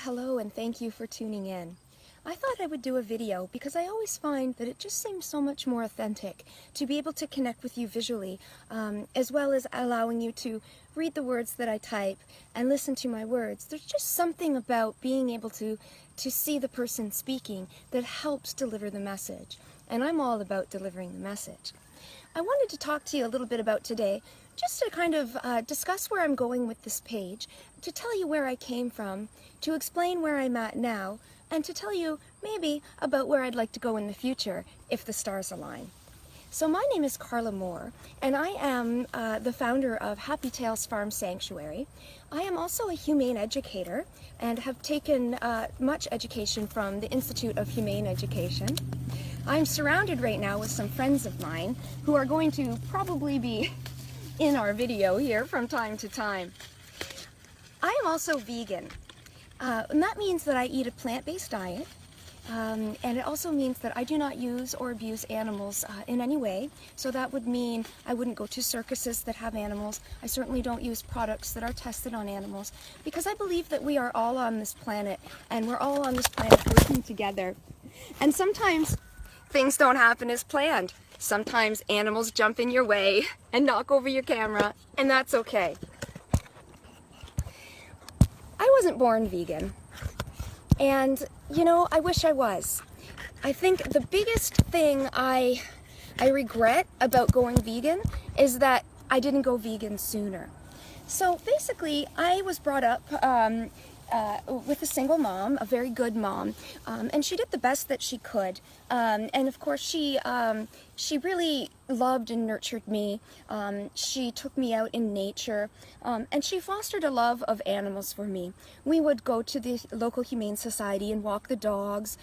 Hello and thank you for tuning in. I thought I would do a video because I always find that it just seems so much more authentic to be able to connect with you visually, as well as allowing you to read the words that I type and listen to my words. There's just something about being able to see the person speaking that helps deliver the message. And I'm all about delivering the message. I wanted to talk to you a little bit about today, just to kind of discuss where I'm going with this page, to tell you where I came from, to explain where I'm at now, and to tell you maybe about where I'd like to go in the future if the stars align. So my name is Carla Moore, and I am the founder of Happy Tales Farm Sanctuary. I am also a humane educator and have taken much education from the Institute of Humane Education. I'm surrounded right now with some friends of mine who are going to probably be in our video here from time to time. I am also vegan, and that means that I eat a plant-based diet, and it also means that I do not use or abuse animals in any way. So that would mean I wouldn't go to circuses that have animals. I certainly don't use products that are tested on animals, because I believe that we are all on this planet, and we're all on this planet working together. And sometimes things don't happen as planned. Sometimes animals jump in your way and knock over your camera, and that's okay. I wasn't born vegan, and you know, I wish I was. I think the biggest thing I regret about going vegan is that I didn't go vegan sooner. So basically, I was brought up with a single mom, a very good mom, and she did the best that she could. And of course, she really loved and nurtured me. She took me out in nature, and she fostered a love of animals for me. We would go to the local Humane Society and walk the dogs.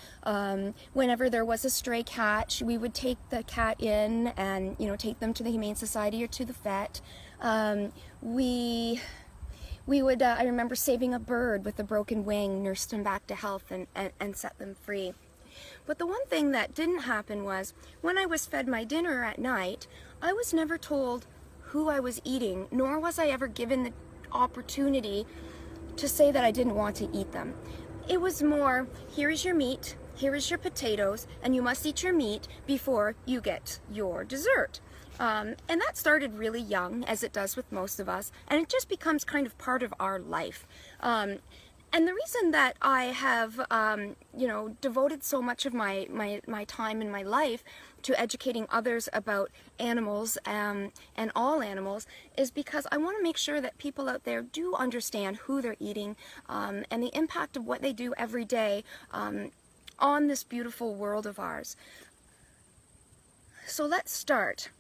Whenever there was a stray cat, we would take the cat in and, you know, take them to the Humane Society or to the vet. We would, I remember saving a bird with a broken wing, nursed them back to health and set them free. But the one thing that didn't happen was, when I was fed my dinner at night, I was never told who I was eating, nor was I ever given the opportunity to say that I didn't want to eat them. It was more, here is your meat, here is your potatoes, and you must eat your meat before you get your dessert. And that started really young, as it does with most of us, and it just becomes kind of part of our life. And the reason that I have, you know, devoted so much of my time in my life to educating others about animals and all animals is because I want to make sure that people out there do understand who they're eating, and the impact of what they do every day on this beautiful world of ours. So let's start.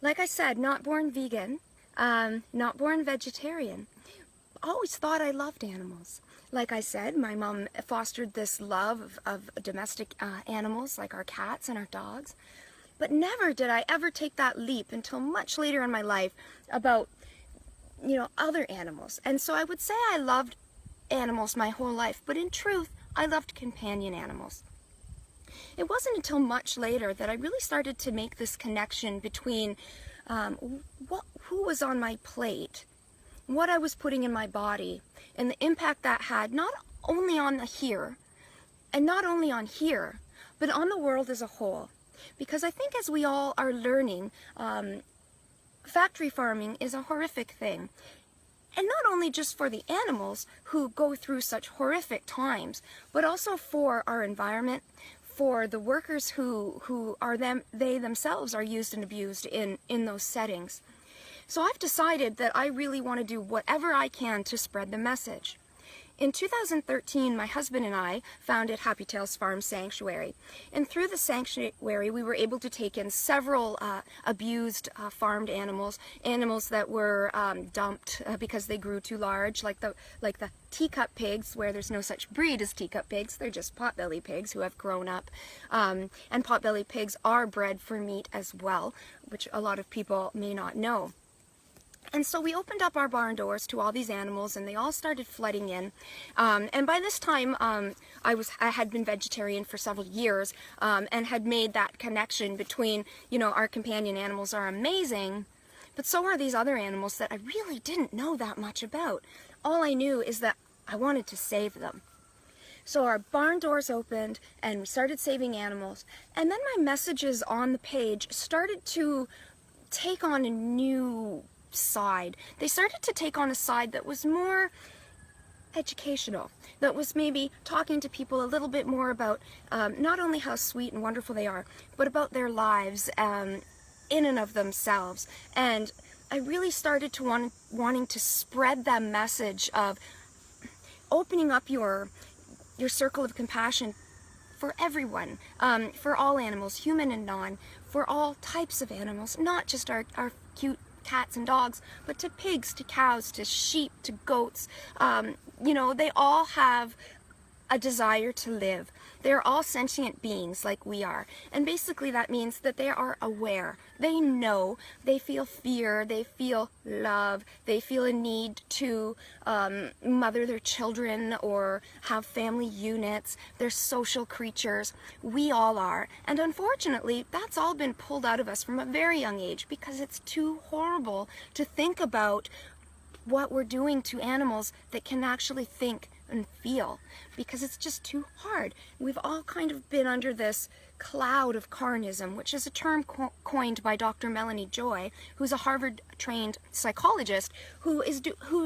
Like I said, not born vegan, not born vegetarian. Always thought I loved animals. Like I said, my mom fostered this love of domestic animals like our cats and our dogs. But never did I ever take that leap until much later in my life about, you know, other animals. And so I would say I loved animals my whole life, but in truth, I loved companion animals. It wasn't until much later that I really started to make this connection between who was on my plate, what I was putting in my body, and the impact that had not only on the here, and not only on here, but on the world as a whole. Because I think as we all are learning, factory farming is a horrific thing. And not only just for the animals who go through such horrific times, but also for our environment, for the workers who are they themselves are used and abused in those settings. So I've decided that I really want to do whatever I can to spread the message. In 2013, my husband and I founded Happy Tales Farm Sanctuary. And through the sanctuary, we were able to take in several abused farmed animals that were dumped because they grew too large, like the teacup pigs, where there's no such breed as teacup pigs. They're just potbelly pigs who have grown up. And potbelly pigs are bred for meat as well, which a lot of people may not know. And so we opened up our barn doors to all these animals, and they all started flooding in. And by this time, I had been vegetarian for several years, and had made that connection between, you know, our companion animals are amazing, but so are these other animals that I really didn't know that much about. All I knew is that I wanted to save them. So our barn doors opened and we started saving animals. And then my messages on the page started to take on a new side. They started to take on a side that was more educational, that was maybe talking to people a little bit more about not only how sweet and wonderful they are, but about their lives in and of themselves. And I really started to wanting to spread that message of opening up your circle of compassion for everyone, for all animals, human and non, for all types of animals, not just our cute cats and dogs, but to pigs, to cows, to sheep, to goats. You know, they all have a desire to live. They're all sentient beings like we are. And basically that means that they are aware. They know, they feel fear, they feel love, they feel a need to mother their children or have family units. They're social creatures. We all are. And unfortunately, that's all been pulled out of us from a very young age because it's too horrible to think about what we're doing to animals that can actually think and feel, because it's just too hard. We've all kind of been under this cloud of carnism, which is a term coined by Dr. Melanie Joy, who's a Harvard-trained psychologist who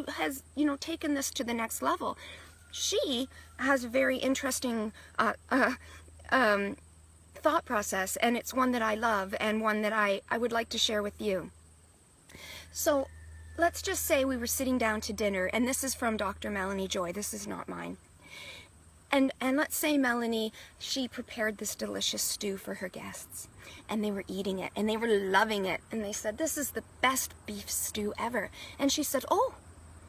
has, you know, taken this to the next level. She has a very interesting thought process, and it's one that I love and one that I would like to share with you. So let's just say we were sitting down to dinner, and this is from Dr. Melanie Joy. This is not mine. And let's say Melanie, she prepared this delicious stew for her guests, and they were eating it, and they were loving it, and they said, "This is the best beef stew ever." And she said, "Oh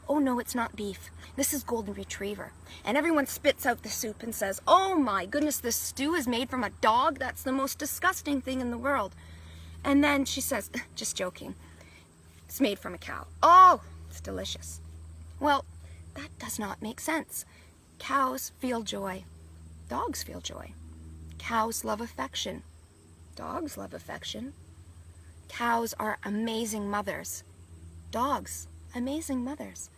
no, it's not beef. This is golden retriever." And everyone spits out the soup and says, "Oh my goodness, this stew is made from a dog? That's the most disgusting thing in the world." And then she says, "Just joking. It's made from a cow. Oh, it's delicious." Well, that does not make sense. Cows feel joy. Dogs feel joy. Cows love affection. Dogs love affection. Cows are amazing mothers. Dogs, amazing mothers.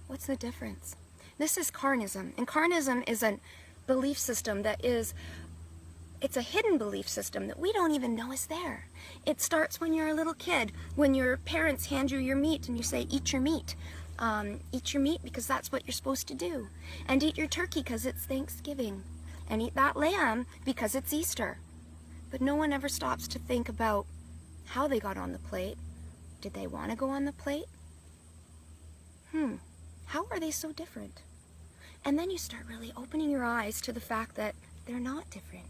What's the difference? This is carnism, and carnism is a belief system that is it's a hidden belief system that we don't even know is there. It starts when you're a little kid, when your parents hand you your meat and you say, "Eat your meat." Eat your meat because that's what you're supposed to do. And eat your turkey because it's Thanksgiving. And eat that lamb because it's Easter. But no one ever stops to think about how they got on the plate. Did they want to go on the plate? How are they so different? And then you start really opening your eyes to the fact that they're not different.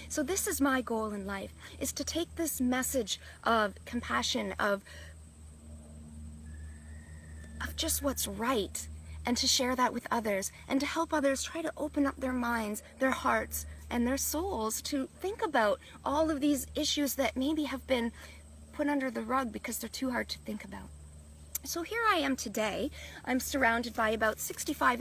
So this is my goal in life, is to take this message of compassion, of just what's right, and to share that with others, and to help others try to open up their minds, their hearts, and their souls to think about all of these issues that maybe have been put under the rug because they're too hard to think about. So here I am today. I'm surrounded by about 65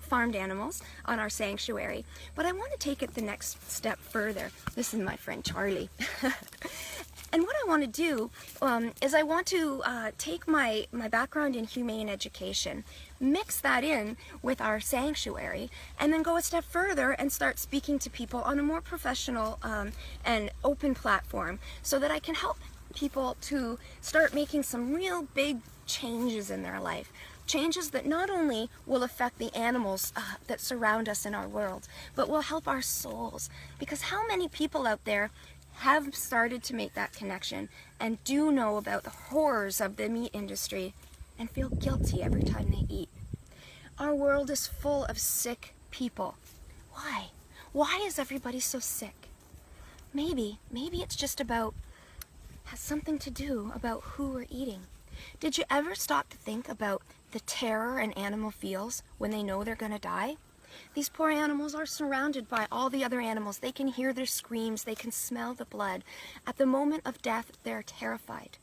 farmed animals on our sanctuary. But I want to take it the next step further. This is my friend Charlie. And what I want to do is I want to take my background in humane education, mix that in with our sanctuary, and then go a step further and start speaking to people on a more professional and open platform so that I can help people to start making some real big changes in their life. Changes that not only will affect the animals that surround us in our world, but will help our souls. Because how many people out there have started to make that connection and do know about the horrors of the meat industry and feel guilty every time they eat? Our world is full of sick people. Why? Why is everybody so sick? Maybe it's just has something to do about who we're eating. Did you ever stop to think about the terror an animal feels when they know they're going to die? These poor animals are surrounded by all the other animals. They can hear their screams. They can smell the blood. At the moment of death, they're terrified.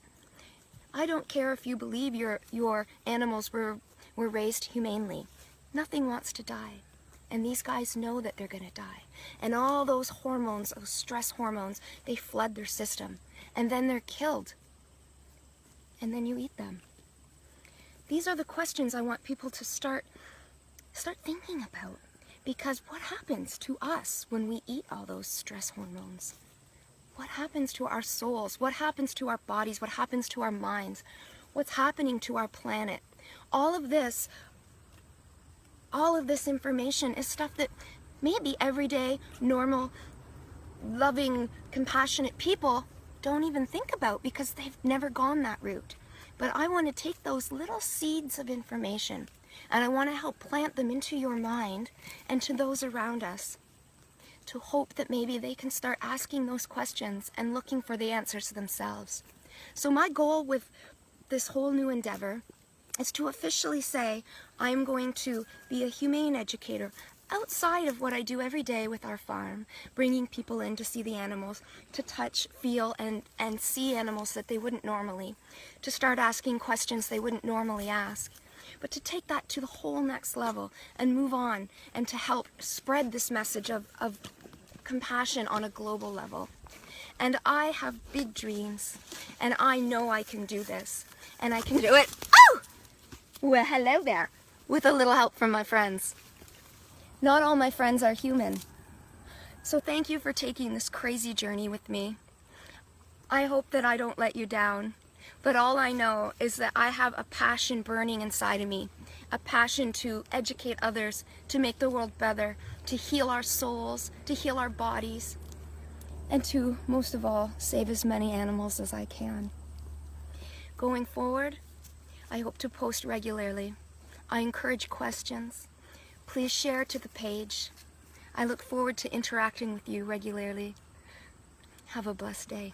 I don't care if you believe your animals were raised humanely. Nothing wants to die. And these guys know that they're going to die. And all those hormones, those stress hormones, they flood their system. And then they're killed. And then you eat them. These are the questions I want people to start start thinking about. Because what happens to us when we eat all those stress hormones? What happens to our souls? What happens to our bodies? What happens to our minds? What's happening to our planet? All of this information is stuff that maybe everyday, normal, loving, compassionate people don't even think about because they've never gone that route. But I want to take those little seeds of information and I want to help plant them into your mind and to those around us, to hope that maybe they can start asking those questions and looking for the answers themselves. So my goal with this whole new endeavor is to officially say I'm going to be a humane educator outside of what I do every day with our farm, bringing people in to see the animals, to touch, feel, and see animals that they wouldn't normally, to start asking questions they wouldn't normally ask, but to take that to the whole next level and move on and to help spread this message of compassion on a global level. And I have big dreams, and I know I can do this, and I can do it. Oh! Well, hello there, with a little help from my friends. Not all my friends are human. So thank you for taking this crazy journey with me. I hope that I don't let you down, but all I know is that I have a passion burning inside of me, a passion to educate others, to make the world better, to heal our souls, to heal our bodies, and to, most of all, save as many animals as I can. Going forward, I hope to post regularly. I encourage questions. Please share to the page. I look forward to interacting with you regularly. Have a blessed day.